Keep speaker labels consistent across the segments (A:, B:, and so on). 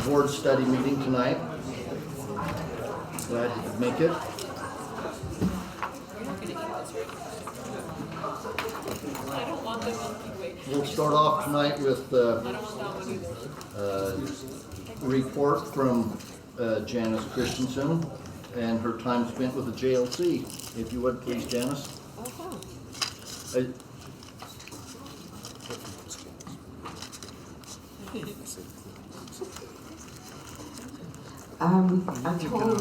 A: board study meeting tonight. Glad you could make it. We'll start off tonight with report from Janice Christensen and her time spent with the JLC. If you would, please, Janice.
B: I told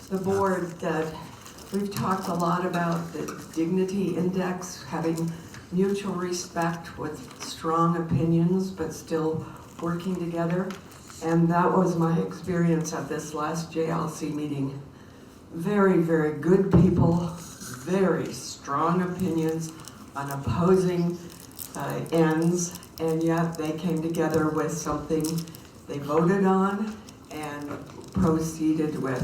B: the board that we've talked a lot about the dignity index, having mutual respect with strong opinions, but still working together. And that was my experience at this last JLC meeting. Very, very good people, very strong opinions on opposing ends, and yet they came together with something they voted on and proceeded with.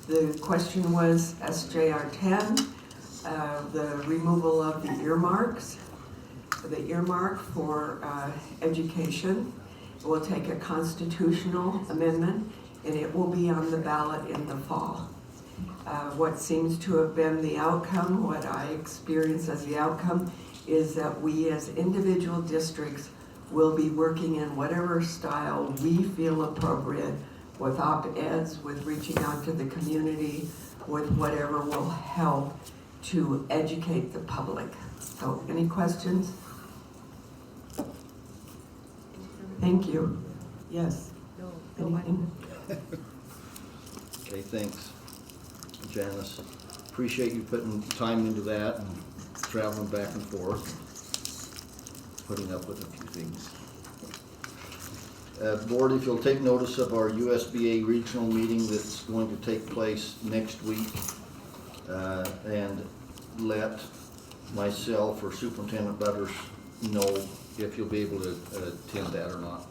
B: The question was SJR 10, the removal of the earmarks, the earmark for education. We'll take a constitutional amendment and it will be on the ballot in the fall. What seems to have been the outcome, what I experience as the outcome, is that we as individual districts will be working in whatever style we feel appropriate, with op-eds, with reaching out to the community, with whatever will help to educate the public. So, any questions? Thank you. Yes. Anything?
A: Okay, thanks, Janice. Appreciate you putting time into that and traveling back and forth, putting up with a few things. Board, if you'll take notice of our USBA regional meeting that's going to take place next week, and let myself or Superintendent Butters know if you'll be able to attend that or not.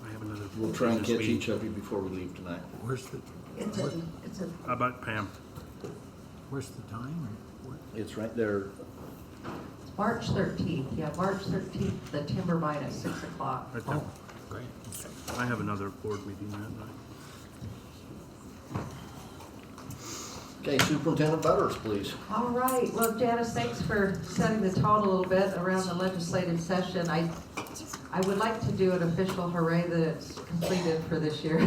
C: I have another.
A: We'll try and catch each of you before we leave tonight.
C: Where's the?
B: It's a
C: How about Pam?
D: Where's the time?
A: It's right there.
E: March 13th, yeah, March 13th, the timber mine at 6 o'clock.
C: Right there.
D: Great.
C: I have another board meeting that night.
A: Okay, Superintendent Butters, please.
E: All right, well, Janice, thanks for setting the tone a little bit around the legislative session. I would like to do an official hooray that it's completed for this year.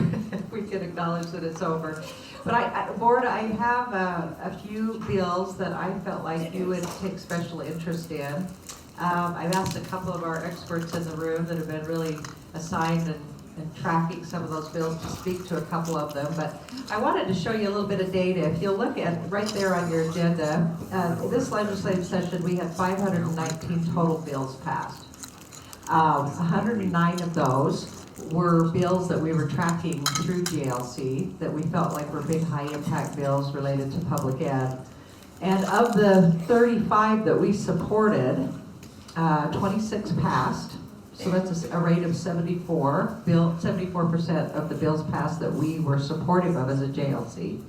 E: We can acknowledge that it's over. But Board, I have a few bills that I felt like you would take special interest in. I've asked a couple of our experts in the room that have been really assigned and tracking some of those bills to speak to a couple of them. But I wanted to show you a little bit of data. If you'll look at right there on your agenda, this legislative session we had 519 total bills passed. 109 of those were bills that we were tracking through GLC that we felt like were big high impact bills related to public ed. And of the 35 that we supported, 26 passed. So that's a rate of 74. 74% of the bills passed that we were supportive of as a JLC.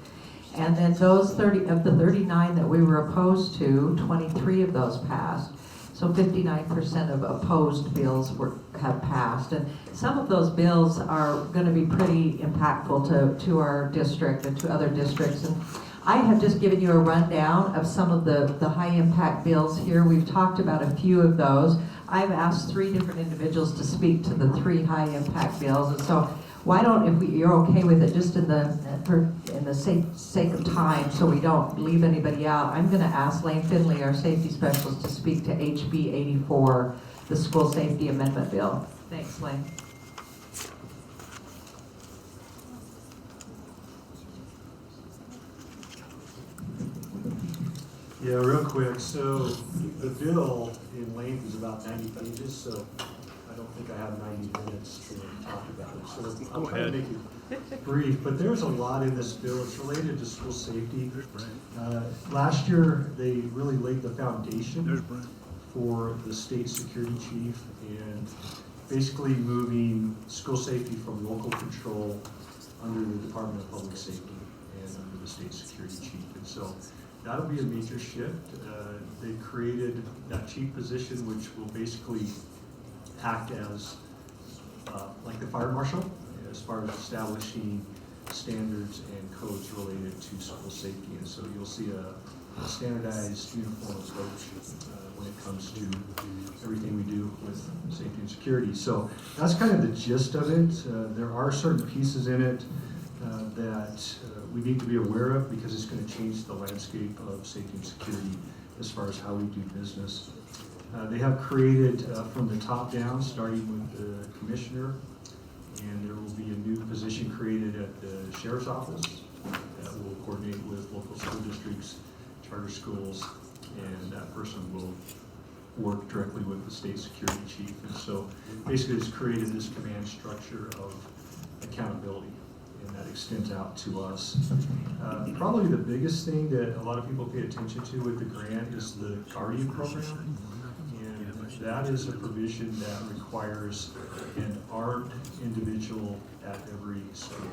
E: And then those 30 of the 39 that we were opposed to, 23 of those passed. So 59% of opposed bills have passed. And some of those bills are going to be pretty impactful to our district and to other districts. And I have just given you a rundown of some of the high impact bills here. We've talked about a few of those. I've asked 3 different individuals to speak to the 3 high impact bills. And so why don't, if you're okay with it, just in the sake of time, so we don't leave anybody out, I'm going to ask Lane Finley, our safety specialist, to speak to HB 84, the School Safety Amendment Bill. Thanks, Lane.
F: Yeah, real quick. So the bill in length is about 90 pages, so I don't think I have 90 minutes to talk about it. So I'll try to make it brief, but there's a lot in this bill. It's related to school safety. Last year, they really laid the foundation for the state security chief and basically moving school safety from local control under the Department of Public Safety and under the state security chief. And so that'll be a major shift. They created that chief position, which will basically act as like the fire marshal, as far as establishing standards and codes related to school safety. And so you'll see a standardized uniform approach when it comes to everything we do with safety and security. So that's kind of the gist of it. There are certain pieces in it that we need to be aware of because it's going to change the landscape of safety and security as far as how we do business. They have created from the top down, starting with the commissioner, and there will be a new position created at the sheriff's office that will coordinate with local school districts, charter schools, and that person will work directly with the state security chief. And so basically it's created this command structure of accountability, and that extends out to us. Probably the biggest thing that a lot of people pay attention to with the grant is the Guardian program. And that is a provision that requires an armed individual at every school.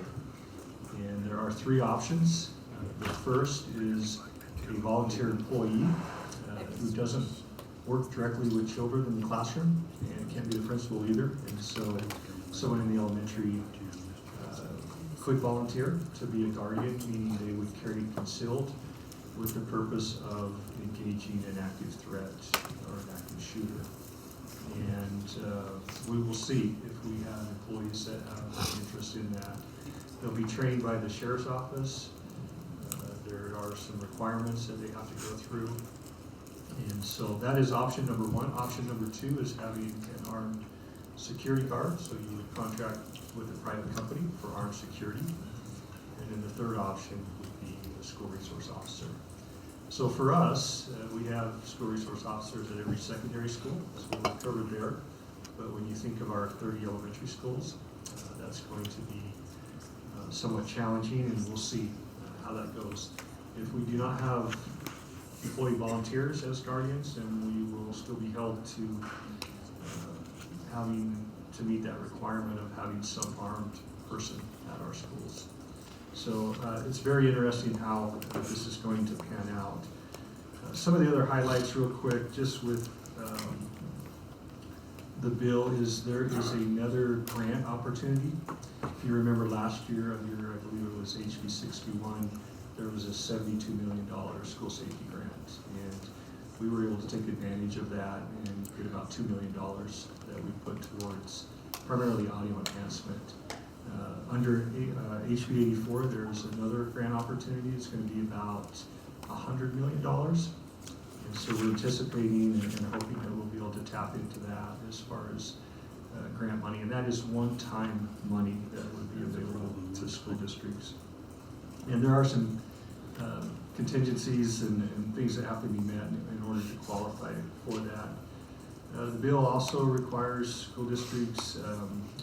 F: And there are three options. The first is a volunteer employee who doesn't work directly with children in the classroom and can't be the principal either. And so someone in the elementary could volunteer to be a guardian, meaning they would carry concealed with the purpose of engaging an active threat or an active shooter. And we will see if we have employees that have interest in that. They'll be trained by the sheriff's office. There are some requirements that they have to go through. And so that is option number one. Option number two is having an armed security guard. So you would contract with a private company for armed security. And then the third option would be the school resource officer. So for us, we have school resource officers at every secondary school, so we're covered there. But when you think of our 30 elementary schools, that's going to be somewhat challenging, and we'll see how that goes. If we do not have employee volunteers as guardians, then we will still be held to having to meet that requirement of having some armed person at our schools. So it's very interesting how this is going to pan out. Some of the other highlights real quick, just with the bill, is there is another grant opportunity. If you remember last year, under, I believe it was HB 61, there was a $72 million school safety grant. And we were able to take advantage of that and get about $2 million that we put towards primarily audio enhancement. Under HB 84, there's another grant opportunity. It's going to be about $100 million. And so we're anticipating and hoping that we'll be able to tap into that as far as grant money. And that is one-time money that would be available to school districts. And there are some contingencies and things that have to be met in order to qualify for that. The bill also requires school districts,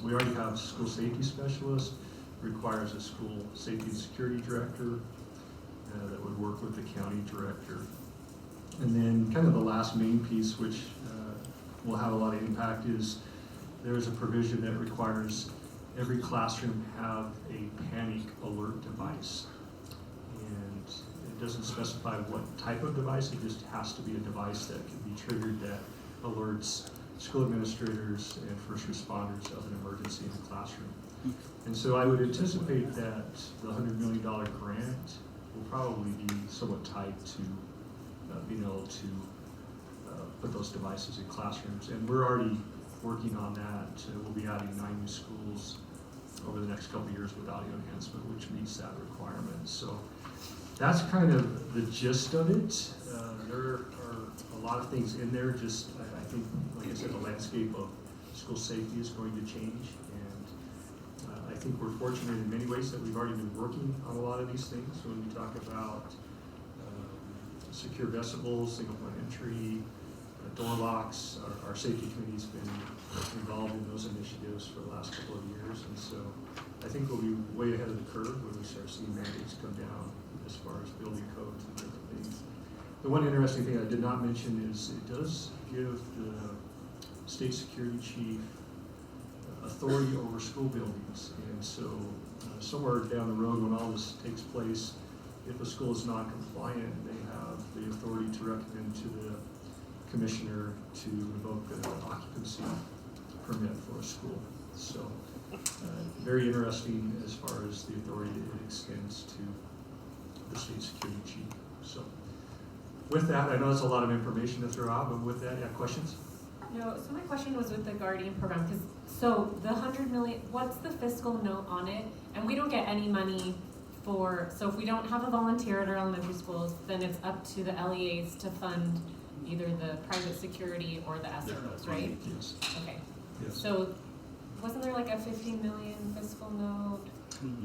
F: we already have a school safety specialist, requires a school safety and security director that would work with the county director. And then kind of the last main piece, which will have a lot of impact, is there is a provision that requires every classroom have a panic alert device. And it doesn't specify what type of device, it just has to be a device that can be triggered that alerts school administrators and first responders of an emergency in the classroom. And so I would anticipate that the $100 million grant will probably be somewhat tied to being able to put those devices in classrooms. And we're already working on that. We'll be adding 9 new schools over the next couple of years with audio enhancement, which meets that requirement. So that's kind of the gist of it. There are a lot of things in there. Just, I think, like I said, the landscape of school safety is going to change. And I think we're fortunate in many ways that we've already been working on a lot of these things. When we talk about secure vestibules, single point entry, door locks, our safety committee's been involved in those initiatives for the last couple of years. And so I think we'll be way ahead of the curve when we start seeing mandates come down as far as building codes and different things. The one interesting thing I did not mention is it does give the state security chief authority over school buildings. And so somewhere down the road when all this takes place, if a school is not compliant, they have the authority to recommend to the commissioner to revoke the occupancy permit for a school. So, very interesting as far as the authority that it extends to the state security chief. So, with that, I know it's a lot of information to throw out, but with that, yeah, questions?
G: No, so my question was with the Guardian program, because, so the 100 million, what's the fiscal note on it? And we don't get any money for, so if we don't have a volunteer at our elementary schools, then it's up to the LEAs to fund either the private security or the SROs, right?
F: Yes.
G: Okay,
F: Yes.
G: so wasn't there like a 15 million fiscal note?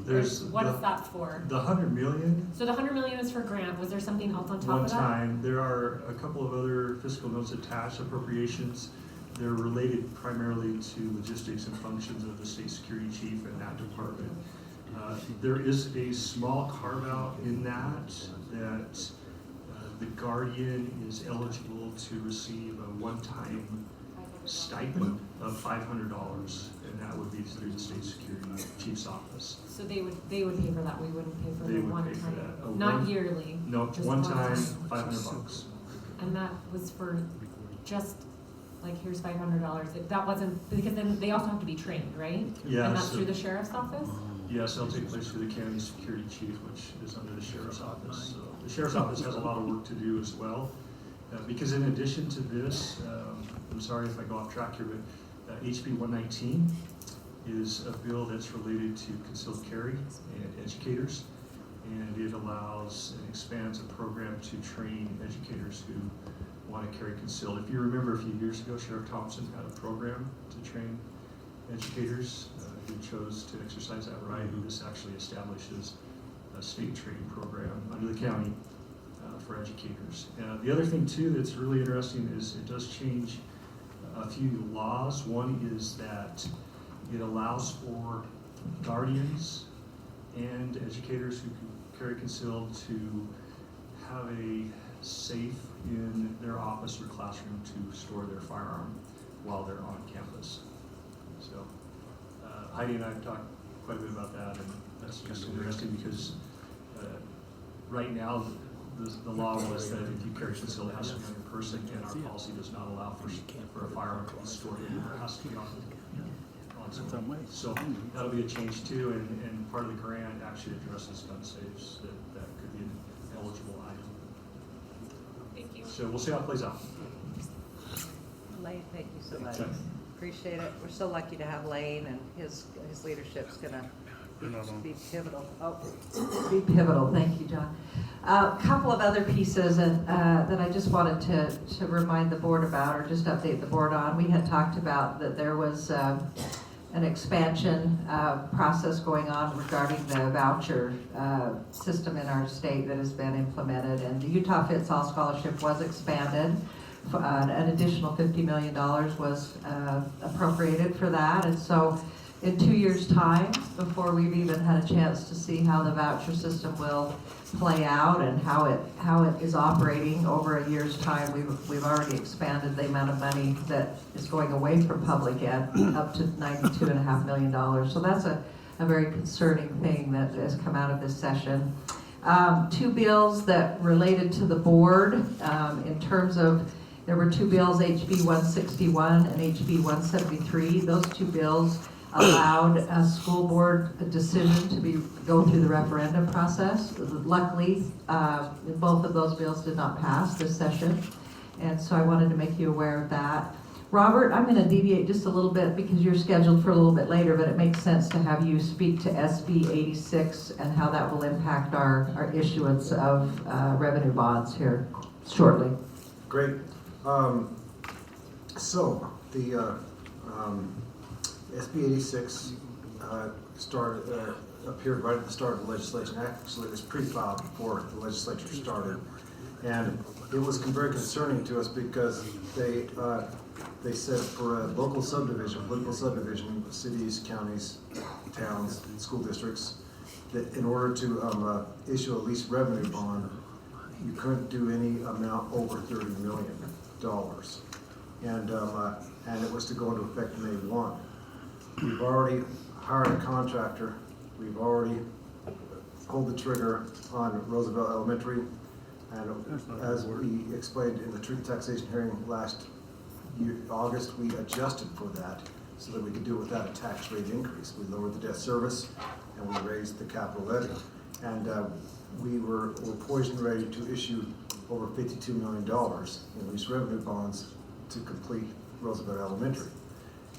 F: There's
G: What is that for?
F: the 100 million.
G: So the 100 million is for grant, was there something else on top
F: One
G: of that?
F: time, there are a couple of other fiscal notes attached, appropriations. They're related primarily to logistics and functions of the state security chief and that department. There is a small carve out in that the Guardian is eligible to receive a one-time stipend of $500, and that would be through the state security chief's office.
G: So they would pay for that, we wouldn't pay for
F: They
G: the
F: would
G: one
F: pay for that.
G: time,
F: A
G: not
F: one-
G: yearly?
F: No,
G: Just
F: one
G: one
F: time,
G: time.
F: $500.
G: And that was for just, like, here's $500, that wasn't, because then they also have to be trained, right?
F: Yeah,
G: And that's
F: so-
G: through the sheriff's office?
F: Yes, that'll take place through the county security chief, which is under the sheriff's office. So the sheriff's office has a lot of work to do as well. Because in addition to this, I'm sorry if I go off track here, but HB 119 is a bill that's related to concealed carry and educators. And it allows and expands a program to train educators who want to carry concealed. If you remember a few years ago, Sheriff Thompson had a program to train educators who chose to exercise that right. This actually establishes a state training program under the county for educators. The other thing too that's really interesting is it does change a few laws. One is that it allows for guardians and educators who can carry concealed to have a safe in their office or classroom to store their firearm while they're on campus. So Heidi and I have talked quite a bit about that, and that's just interesting because right now the law was that if you carry concealed, it has to be on your person, and our policy does not allow for a firearm to be stored in it. It has to be on someone. So that'll be a change too, and part of the grant actually addresses gun safes that could be an eligible item.
G: Thank you.
F: So we'll see how it plays out.
H: Lane, thank you so much.
F: Okay.
H: Appreciate it. We're so lucky to have Lane, and his leadership's gonna be pivotal. Oh,
E: Be pivotal, thank you, John. A couple of other pieces that I just wanted to remind the board about, or just update the board on. We had talked about that there was an expansion process going on regarding the voucher system in our state that has been implemented, and the Utah Fits All Scholarship was expanded. An additional $50 million was appropriated for that, and so in 2 years' time, before we've even had a chance to see how the voucher system will play out and how it is operating over a year's time, we've already expanded the amount of money that is going away from public ed up to $92.5 million. So that's a very concerning thing that has come out of this session. Two bills that related to the board in terms of, there were two bills, HB 161 and HB 173. Those two bills allowed a school board decision to go through the referendum process. Luckily, both of those bills did not pass this session, and so I wanted to make you aware of that. Robert, I'm going to deviate just a little bit because you're scheduled for a little bit later, but it makes sense to have you speak to SB 86 and how that will impact our issuance of revenue bonds here shortly.
I: Great. So the SB 86 appeared right at the start of the legislation. Actually, it was pre-filed before the legislature started, and it was very concerning to us because they said for a local subdivision, political subdivision, cities, counties, towns, school districts, that in order to issue a lease revenue bond, you couldn't do any amount over $30 million, and it was to go into effect May 1. We've already hired a contractor. We've already pulled the trigger on Roosevelt Elementary, and as we explained in the truth taxation hearing last year, August, we adjusted for that so that we could do it without a tax rate increase. We lowered the debt service and we raised the capital levy. And we're poised and ready to issue over $52 million in lease revenue bonds to complete Roosevelt Elementary.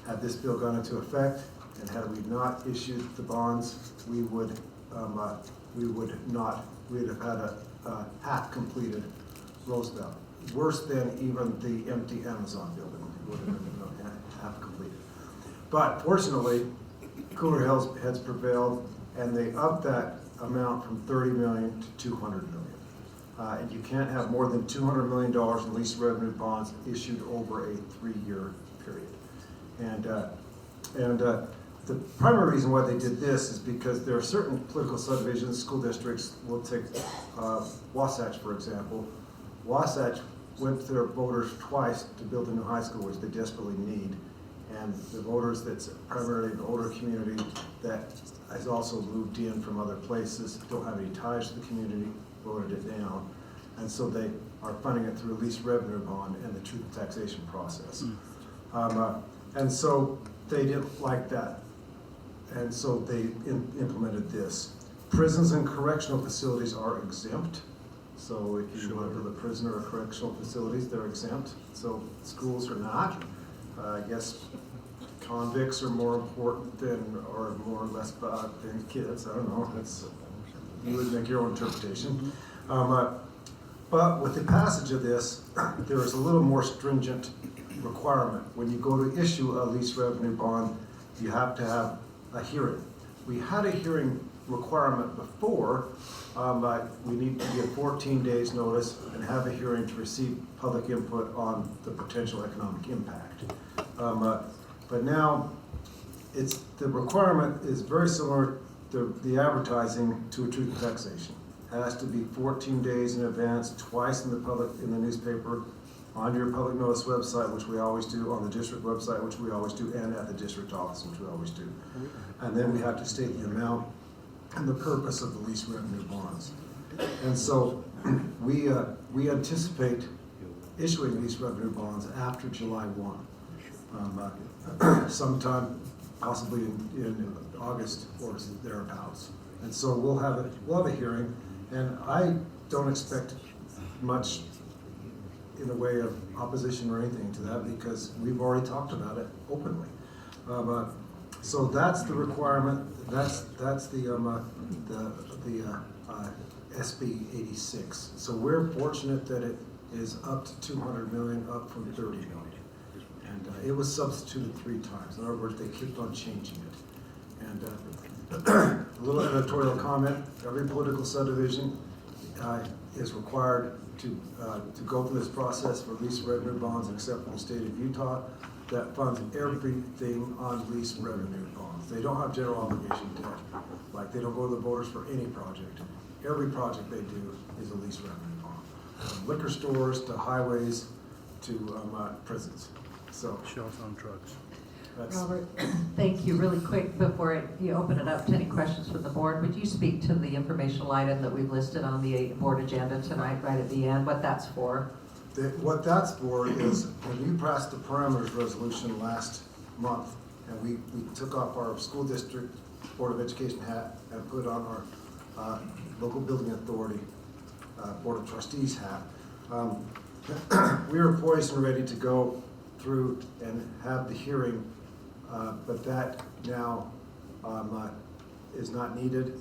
I: Had this bill gone into effect, and had we not issued the bonds, we'd have had a half-completed Roosevelt. Worse than even the empty Amazon building, it would have been half completed. But fortunately, cooler heads prevailed, and they upped that amount from 30 million to 200 million. And you can't have more than $200 million in lease revenue bonds issued over a 3-year period. And the primary reason why they did this is because there are certain political subdivisions, school districts. We'll take Wasatch, for example. Wasatch went to their voters twice to build a new high school, which they desperately need. And the voters, that's primarily an older community that has also moved in from other places, don't have any ties to the community, voted it down. And so they are funding it through a lease revenue bond and the truth taxation process. And so they didn't like that. And so they implemented this. Prisons and correctional facilities are exempt. So if you want to build a prison or correctional facilities, they're exempt. So schools are not. I guess convicts are more important than, or more or less than kids. I don't know. You would make your own interpretation. But with the passage of this, there is a little more stringent requirement. When you go to issue a lease revenue bond, you have to have a hearing. We had a hearing requirement before, but we need to give 14 days notice and have a hearing to receive public input on the potential economic impact. But now, the requirement is very similar to the advertising to a truth taxation. It has to be 14 days in advance, twice in the newspaper, on your public notice website, which we always do, on the district website, which we always do, and at the district office, which we always do. And then we have to state the amount and the purpose of the lease revenue bonds. And so we anticipate issuing lease revenue bonds after July 1, sometime possibly in August or thereabouts. And so we'll have a hearing, and I don't expect much in the way of opposition or anything to that, because we've already talked about it openly. So that's the requirement. That's the SB 86. So we're fortunate that it is up to 200 million, up from 30 million. And it was substituted 3 times. In other words, they kept on changing it. And a little editorial comment: every political subdivision is required to go through this process for lease revenue bonds, except for the state of Utah, that funds everything on lease revenue bonds. They don't have general obligation debt. Like, they don't go to the voters for any project. Every project they do is a lease revenue bond. From liquor stores to highways to prisons. So
C: Shells on trucks.
I: that's.
E: Robert, thank you. Really quick, before you open it up to any questions from the board, would you speak to the informational item that we've listed on the board agenda tonight, right at the end, what that's for?
I: What that's for is, when you passed the parameters resolution last month, and we took off our school district Board of Education hat and put on our local building authority Board of Trustees hat, we were poised and ready to go through and have the hearing, but that now is not needed.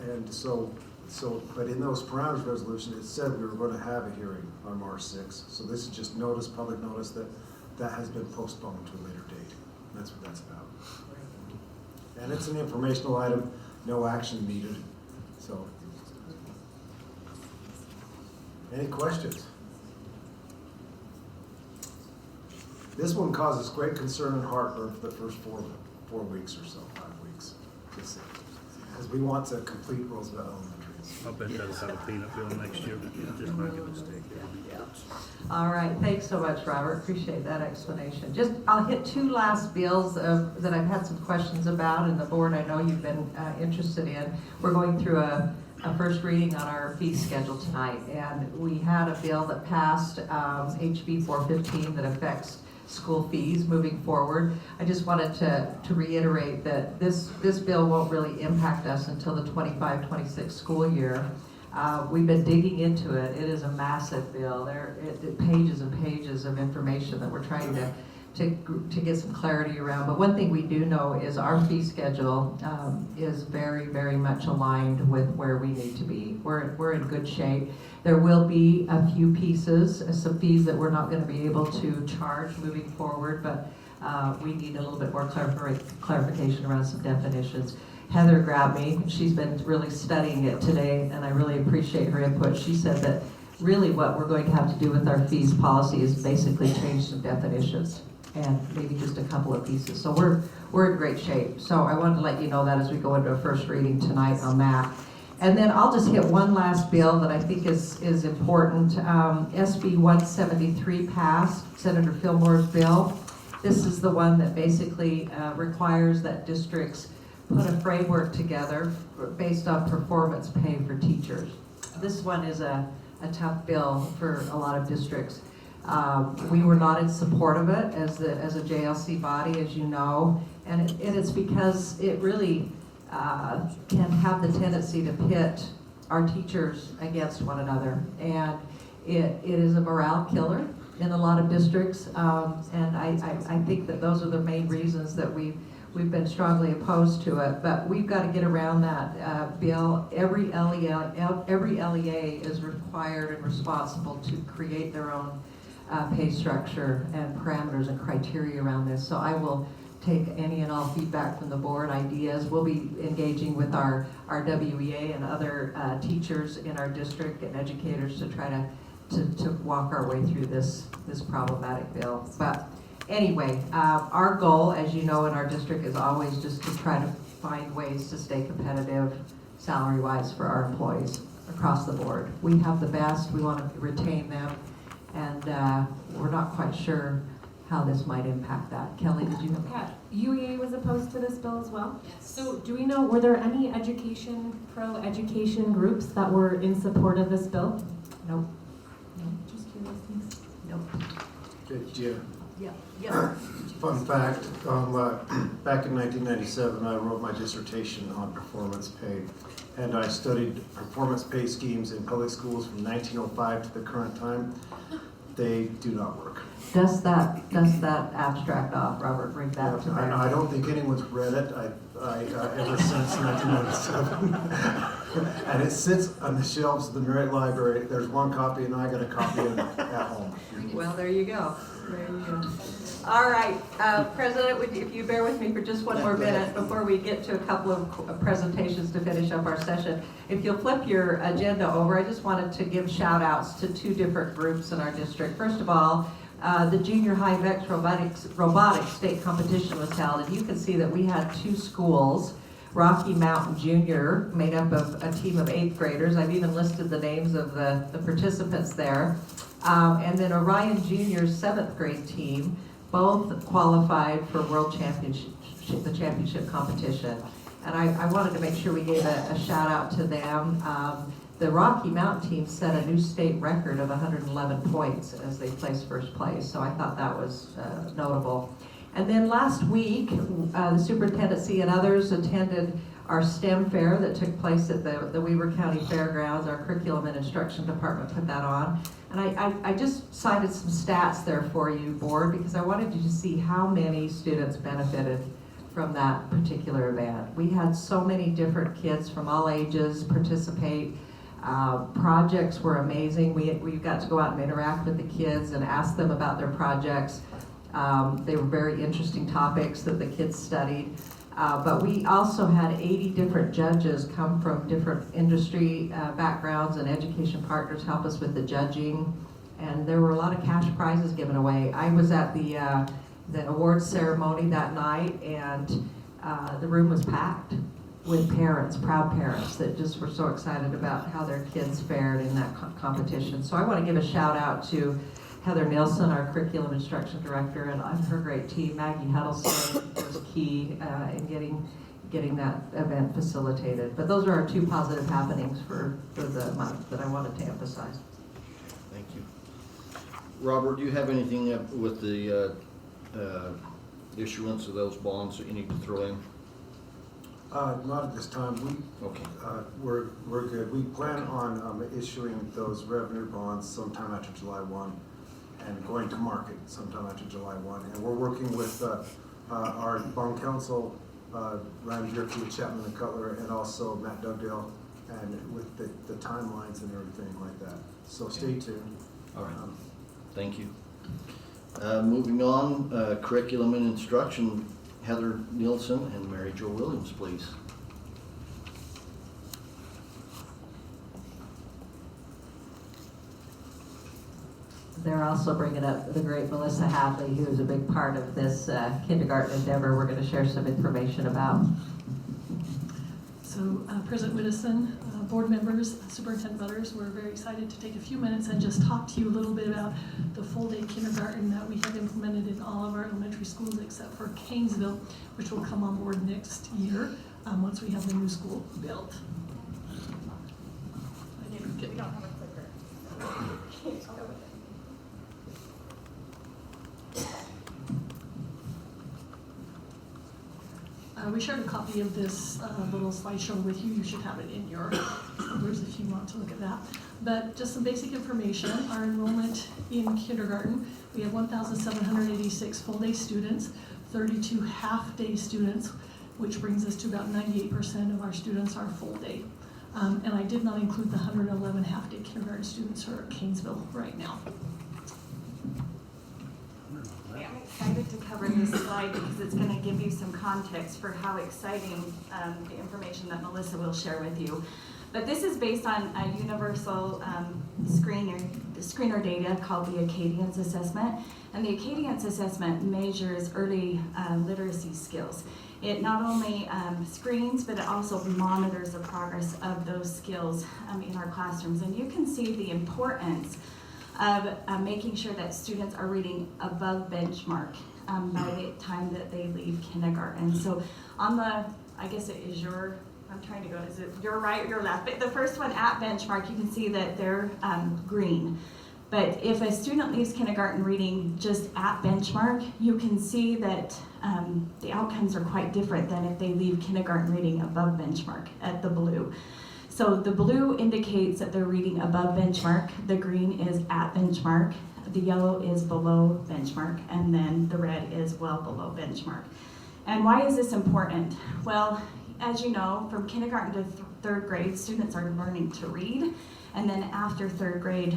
I: And so, but in those parameters resolution, it said we were going to have a hearing on March 6th. So this is just notice, public notice, that has been postponed to a later date. That's what that's about. And it's an informational item, no action needed. So, any questions? This one causes great concern and heartburn for the first 4 weeks or so, 5 weeks, because we want to complete Roosevelt Elementary.
C: I'll bet that'll have a peanut bill next year, but just not gonna stay here.
E: All right, thanks so much, Robert. Appreciate that explanation. I'll hit 2 last bills that I've had some questions about, and the board I know you've been interested in. We're going through a first reading on our fee schedule tonight, and we had a bill that passed, HB 415, that affects school fees moving forward. I just wanted to reiterate that this bill won't really impact us until the 25-26 school year. We've been digging into it. It is a massive bill. Pages and pages of information that we're trying to get some clarity around. But one thing we do know is our fee schedule is very, very much aligned with where we need to be. We're in good shape. There will be a few pieces, some fees that we're not going to be able to charge moving forward, but we need a little bit more clarification around some definitions. Heather grabbed me. She's been really studying it today, and I really appreciate her input. She said that really what we're going to have to do with our fees policy is basically change some definitions and maybe just a couple of pieces. So we're in great shape. So I wanted to let you know that as we go into a first reading tonight on that. And then I'll just hit one last bill that I think is important. SB 173 passed, Senator Fillmore's bill. This is the one that basically requires that districts put a framework together based on performance pay for teachers. This one is a tough bill for a lot of districts. We were not in support of it as a JLC body, as you know, and it's because it really can have the tendency to pit our teachers against one another, and it is a morale killer in a lot of districts, and I think that those are the main reasons that we've been strongly opposed to it. But we've got to get around that bill. Every LEA is required and responsible to create their own pay structure and parameters and criteria around this. So I will take any and all feedback from the board, ideas. We'll be engaging with our WEA and other teachers in our district and educators to try to walk our way through this problematic bill. But anyway, our goal, as you know, in our district is always just to try to find ways to stay competitive salary-wise for our employees across the board. We have the best, we want to retain them, and we're not quite sure how this might impact that. Kelly, did you have?
G: Yeah, UEA was opposed to this bill as well. Yes. So do we know, were there any pro-education groups that were in support of this bill?
E: Nope.
G: No, just curious, thanks.
E: Nope.
I: Yeah. Fun fact, back in 1997, I wrote my dissertation on performance pay, and I studied performance pay schemes in public schools from 1905 to the current time. They do not work.
E: Dust that abstract off, Robert, bring that to bear.
I: I don't think anyone's read it ever since 1997. And it sits on the shelves of the Merritt Library. There's one copy, and I got a copy at home.
E: Well, there you go. There you go. All right, President, if you bear with me for just one more minute before we get to a couple of presentations to finish up our session. If you'll flip your agenda over, I just wanted to give shout outs to two different groups in our district. First of all, the junior high VEX robotics state competition was held, and you can see that we had two schools, Rocky Mountain Junior, made up of a team of 8th graders. I've even listed the names of the participants there. And then Orion Junior's 7th grade team, both qualified for World Championship, the championship competition. And I wanted to make sure we gave a shout out to them. The Rocky Mountain team set a new state record of 111 points as they placed first place. So I thought that was notable. And then last week, the superintendency and others attended our STEM fair that took place at the Weber County Fairgrounds. Our curriculum and instruction department put that on. And I just cited some stats there for you, board, because I wanted you to see how many students benefited from that particular event. We had so many different kids from all ages participate. Projects were amazing. We got to go out and interact with the kids and ask them about their projects. They were very interesting topics that the kids studied. But we also had 80 different judges come from different industry backgrounds, and education partners help us with the judging. And there were a lot of cash prizes given away. I was at the awards ceremony that night, and the room was packed with parents, proud parents, that just were so excited about how their kids fared in that competition. So I want to give a shout out to Heather Nielsen, our curriculum instruction director, and her great team. Maggie Huddleston was key in getting that event facilitated. But those are our two positive happenings for the month that I wanted to emphasize.
A: Thank you. Robert, do you have anything with the issuance of those bonds that you need to throw in?
I: Not at this time.
A: Okay.
I: We're good. We plan on issuing those revenue bonds sometime after July 1 and going to market sometime after July 1. And we're working with our bond counsel, Ryan Jerky, Chapman and Cutler, and also Matt Dugdale, and with the timelines and everything like that. So stay tuned.
A: All right. Thank you. Moving on, curriculum and instruction, Heather Nielsen and Mary Jo Williams, please.
E: They're also bringing up the great Melissa Hadley, who is a big part of this kindergarten endeavor we're going to share some information about.
J: So President Widdowson, board members, Superintendent Butters, we're very excited to take a few minutes and just talk to you a little bit about the full-day kindergarten that we have implemented in all of our elementary schools except for Canesville, which will come on board next year once we have the new school built.
G: We don't have a clicker.
J: We shared a copy of this little slideshow with you. You should have it in your folders if you want to look at that. But just some basic information. Our enrollment in kindergarten, we have 1,786 full-day students, 32 half-day students, which brings us to about 98% of our students are full-day. And I did not include the 111 half-day kindergarten students who are at Canesville right now.
K: I'm excited to cover this slide because it's going to give you some context for how exciting the information that Melissa will share with you. But this is based on a universal screener data called the Acadians Assessment. And the Acadians Assessment measures early literacy skills. It not only screens, but it also monitors the progress of those skills in our classrooms. And you can see the importance of making sure that students are reading above benchmark by the time that they leave kindergarten. So on the, I guess it is your, I'm trying to go, is it your right or your left? But the first one at benchmark, you can see that they're green. But if a student leaves kindergarten reading just at benchmark, you can see that the outcomes are quite different than if they leave kindergarten reading above benchmark at the blue. So the blue indicates that they're reading above benchmark, the green is at benchmark, the yellow is below benchmark, and then the red is well below benchmark. And why is this important? Well, as you know, from kindergarten to third grade, students are learning to read, and then after third grade,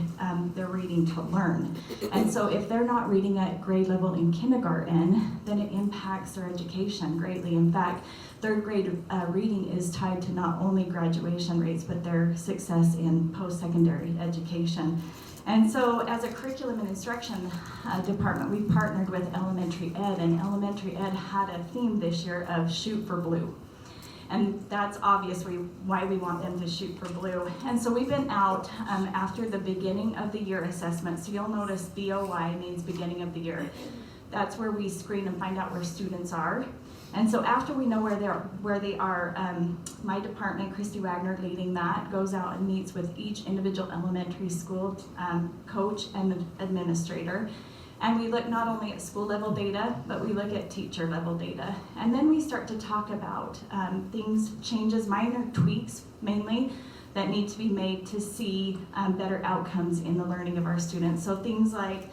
K: they're reading to learn. And so if they're not reading at grade level in kindergarten, then it impacts their education greatly. In fact, third grade reading is tied to not only graduation rates, but their success in post-secondary education. And so as a curriculum and instruction department, we partnered with Elementary Ed, and Elementary Ed had a theme this year of Shoot for Blue. And that's obviously why we want them to shoot for blue. And so we've been out after the beginning of the year assessment. So you'll notice BOY means beginning of the year. That's where we screen and find out where students are. And so after we know where they are, my department, Christy Wagner leading that, goes out and meets with each individual elementary school coach and administrator. And we look not only at school level data, but we look at teacher level data. And then we start to talk about things, changes, minor tweaks mainly, that need to be made to see better outcomes in the learning of our students. So things like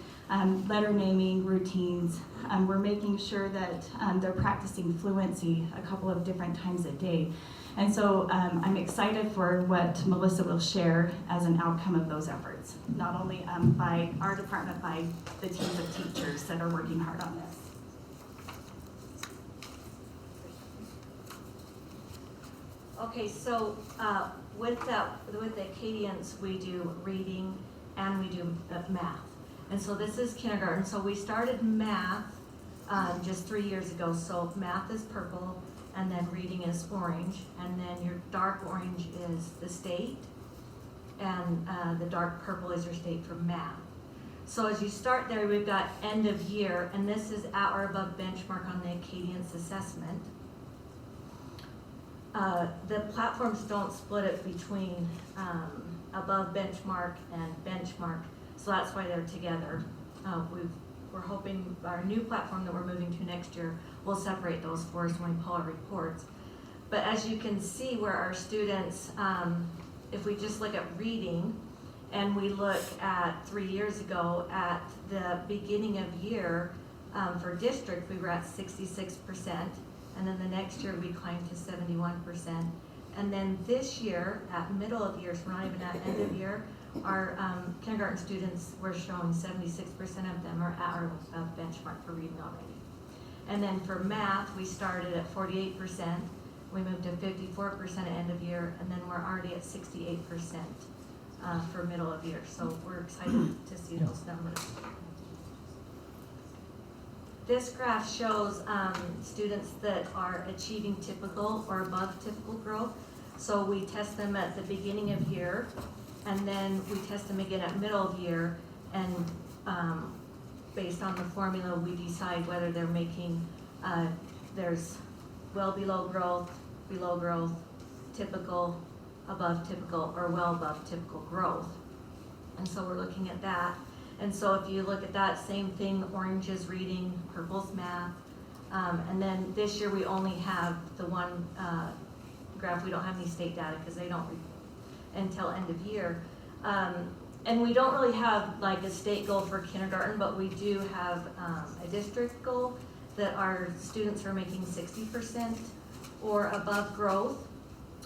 K: letter naming, routines. We're making sure that they're practicing fluency a couple of different times a day. And so I'm excited for what Melissa will share as an outcome of those efforts, not only by our department, by the teams of teachers that are working hard on this.
L: Okay, so with the Acadians, we do reading and we do math. And so this is kindergarten. So we started math just 3 years ago. So math is purple, and then reading is orange, and then your dark orange is the state, and the dark purple is your state for math. So as you start there, we've got end of year, and this is at or above benchmark on the Acadians assessment. The platforms don't split it between above benchmark and benchmark, so that's why they're together. we're hoping our new platform that we're moving to next year will separate those for us when we pull our reports. But as you can see where our students, if we just look at reading, and we look at 3 years ago at the beginning of year, for district, we were at 66%, and then the next year we climbed to 71%. And then this year, at middle of year, so we're not even at end of year, our kindergarten students were showing 76% of them are at our benchmark for reading already. And then for math, we started at 48%, we moved to 54% at end of year, and then we're already at 68% for middle of year. So we're excited to see those numbers. This graph shows students that are achieving typical or above typical growth. So we test them at the beginning of year, and then we test them again at middle of year, and based on the formula, we decide whether they're making, there's well below growth, typical, above typical, or well above typical growth. And so we're looking at that. And so if you look at that, same thing, orange is reading, purple's math. And then this year we only have the one graph. We don't have any state data because they don't until end of year. And we don't really have like a state goal for kindergarten, but we do have a district goal that our students are making 60% or above growth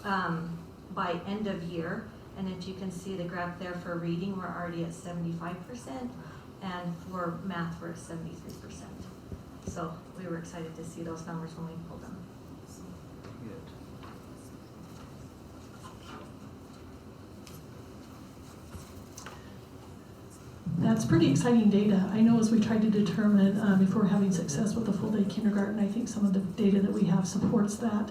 L: by end of year. And if you can see the graph there for reading, we're already at 75%, and for math, we're at 73%. So we were excited to see those numbers when we pulled them.
J: That's pretty exciting data. I know as we tried to determine if we're having success with the full-day kindergarten, I think some of the data that we have supports that.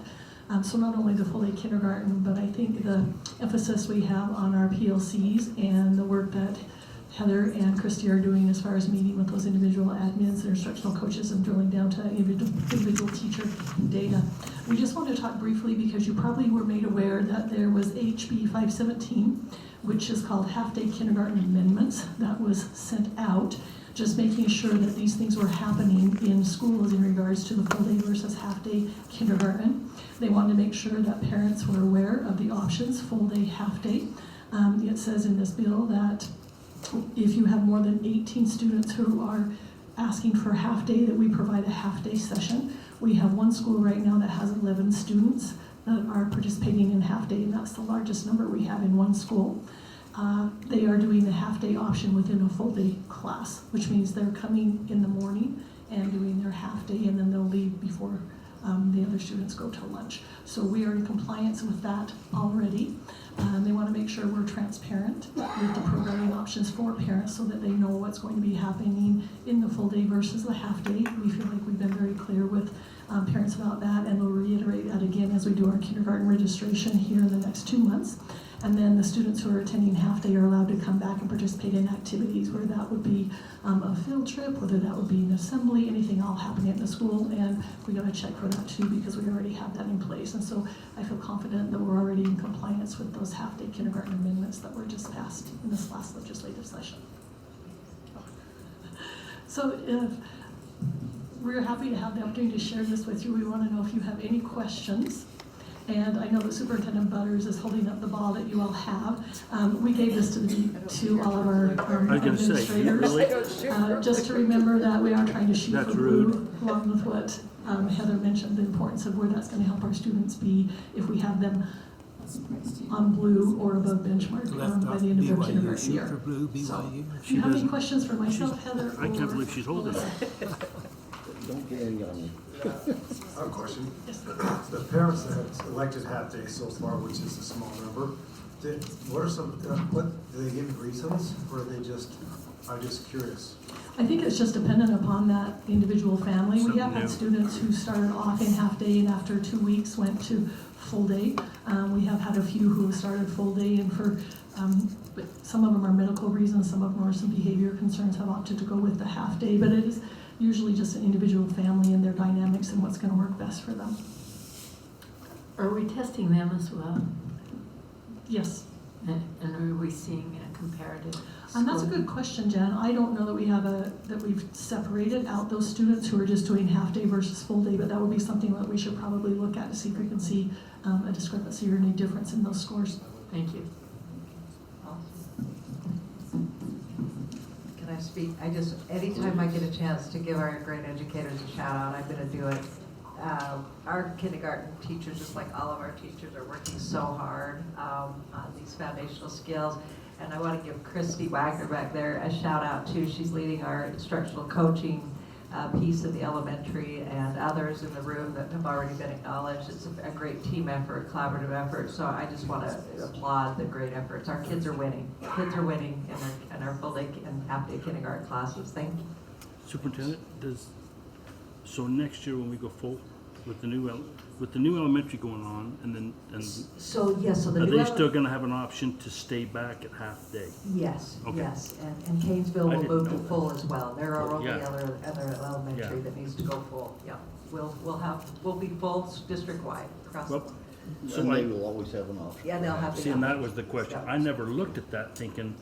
J: So not only the full-day kindergarten, but I think the emphasis we have on our PLCs and the work that Heather and Christy are doing as far as meeting with those individual admins and instructional coaches and drilling down to individual teacher data. We just want to talk briefly because you probably were made aware that there was HB 517, which is called half-day kindergarten amendments, that was sent out, just making sure that these things were happening in schools in regards to the full-day versus half-day kindergarten. They wanted to make sure that parents were aware of the options, full-day, half-day. It says in this bill that if you have more than 18 students who are asking for half-day, that we provide a half-day session. We have one school right now that has 11 students that are participating in half-day, and that's the largest number we have in one school. They are doing the half-day option within a full-day class, which means they're coming in the morning and doing their half-day, and then they'll leave before the other students go to lunch. So we are in compliance with that already. They want to make sure we're transparent with the programming options for parents so that they know what's going to be happening in the full day versus the half day. We feel like we've been very clear with parents about that, and we'll reiterate that again as we do our kindergarten registration here in the next 2 months. And then the students who are attending half day are allowed to come back and participate in activities, whether that would be a field trip, whether that would be an assembly, anything all happening at the school. And we got to check for that too because we already have that in place. And so I feel confident that we're already in compliance with those half day kindergarten amendments that were just passed in this last legislative session. So we're happy to have the opportunity to share this with you. We want to know if you have any questions. And I know that Superintendent Butters is holding up the ball that you all have. We gave this to all of our administrators. Just to remember that we are trying to shoot for blue, along with what Heather mentioned, the importance of where that's going to help our students be if we have them on blue or above benchmark by the end of their kindergarten year. So, do you have any questions for myself, Heather?
C: I can't believe she's holding it.
A: Don't get any on me.
I: I have a question. The parents that have elected half day so far, which is a small number, what are some, what, do they give reasons, or are they just, I'm just curious?
J: I think it's just dependent upon that individual family. We have had students who started off in half day and after 2 weeks went to full day. We have had a few who started full day, and for but some of them are medical reasons, some of them are some behavior concerns, have opted to go with the half day, but it is usually just an individual family and their dynamics and what's going to work best for them.
B: Are we testing them as well?
J: Yes.
B: And are we seeing a comparative.
J: And that's a
B: scoring.
J: good question, Jen. I don't know that we have that we've separated out those students who are just doing half day versus full day, but that would be something that we should probably look at to see if we can see a discrepancy or any difference in those scores.
B: Thank you.
E: Can I speak? Anytime I get a chance to give our great educators a shout out, I'm gonna do it. Our kindergarten teachers, just like all of our teachers, are working so hard on these foundational skills. And I want to give Christy Wagner back there a shout out too. She's leading our instructional coaching piece of the elementary, and others in the room that have already been acknowledged. It's a great team effort, collaborative effort. So I just want to applaud the great efforts. Our kids are winning. Kids are winning in our full day and half day kindergarten classes. Thank you.
C: Superintendent, so next year when we go full with the new elementary going on,
E: So yes, so the
C: are
E: new
C: they still gonna have an option to stay back at half day?
E: Yes,
C: Okay.
E: yes, and Canesville
C: I
E: will
C: didn't
E: move to
C: know that.
E: full as well. There are only
C: Yeah.
E: other elementary
C: Yeah.
E: that needs to go full, yeah. We'll be full district-wide across the
C: Well,
E: board.
C: so
A: And they
C: I,
A: will always have an option.
E: Yeah, they'll have the.
C: see, and that
E: option.
C: was the question.
E: Yeah.
C: I never looked at that thinking,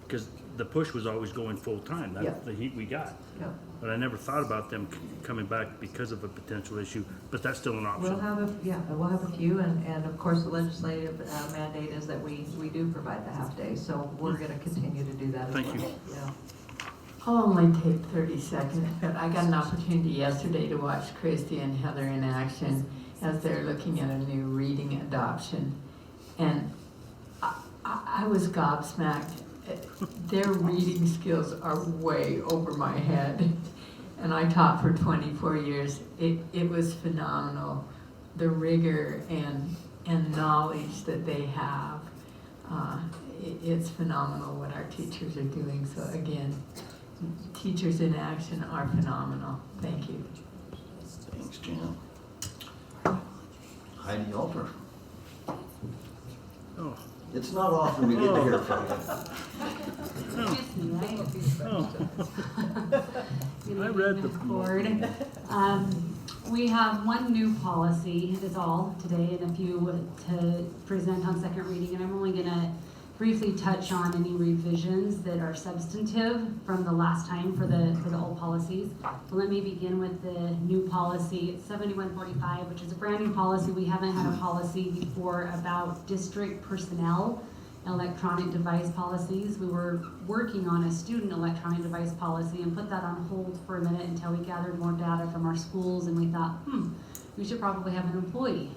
C: because the push was always going full-time.
E: Yeah.
C: That's the heat we got.
E: Yeah.
C: But I never thought about them coming back because of a potential issue, but that's still an option.
E: We'll have a few, and of course, the legislative mandate is that we do provide the half-day, so we're gonna continue to do that as well.
C: Thank you.
E: Yeah.
B: I'll only take 30 seconds, but I got an opportunity yesterday to watch Christy and Heather in action as they're looking at a new reading adoption. And I was gobsmacked. Their reading skills are way over my head. And I taught for 24 years. It was phenomenal, the rigor and knowledge that they have. It's phenomenal what our teachers are doing. So again, teachers in action are phenomenal. Thank you.
A: Thanks, Jan. Heidi Alter.
C: Oh,
A: It's not often we get to hear from you.
C: I read the
M: board. We have one new policy, that's all, today, and a few to present on second reading, and I'm only gonna briefly touch on any revisions that are substantive from the last time for the old policies. So let me begin with the new policy. It's 7145, which is a brand new policy. We haven't had a policy before about district personnel electronic device policies. We were working on a student electronic device policy and put that on hold for a minute until we gathered more data from our schools, and we thought, we should probably have an employee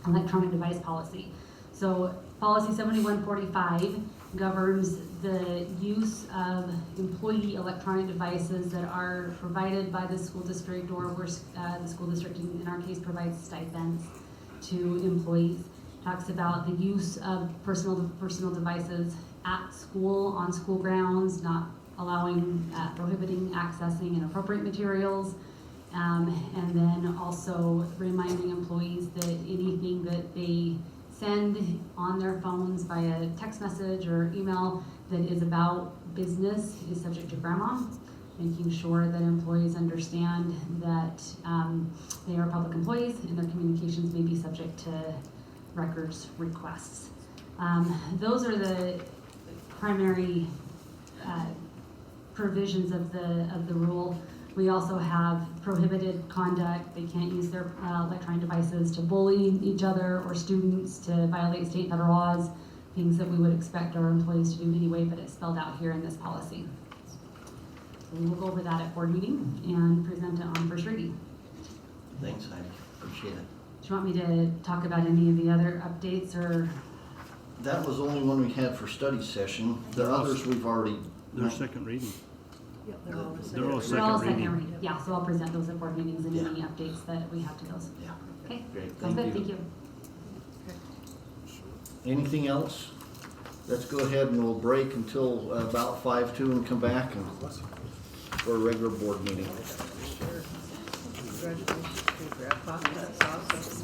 M: electronic device policy. So policy 7145 governs the use of employee electronic devices that are provided by the school district, or where the school district in our case provides stipends to employees. Talks about the use of personal devices at school, on school grounds, not allowing, prohibiting accessing inappropriate materials, and then also reminding employees that anything that they send on their phones via text message or email that is about business is subject to grandma. Making sure that employees understand that they are public employees and their communications may be subject to records requests. Those are the primary provisions of the rule. We also have prohibited conduct. They can't use their electronic devices to bully each other or students, to violate state and federal laws, things that we would expect our employees to do anyway, but it's spelled out here in this policy. So we will go over that at board meeting and present it on first reading.
A: Thanks, Heidi. Appreciate it.
M: Do you want me to talk about any of the other updates, or?
A: That was the only one we had for study session. The others we've already.
C: Their second reading.
H: Yep, they're all the same.
C: They're all
M: They're all
C: second
M: second
C: reading.
M: reading. Yeah, so I'll present those at board meetings and
A: Yeah.
M: any updates that we have to those.
A: Yeah.
M: Okay,
A: Great,
M: sounds
A: thank
M: good,
A: you.
M: thank you.
A: Anything else? Let's go ahead and we'll break until about 5:02 and come back and for a regular board meeting.
H: Congratulations to Grandpa, that's awesome.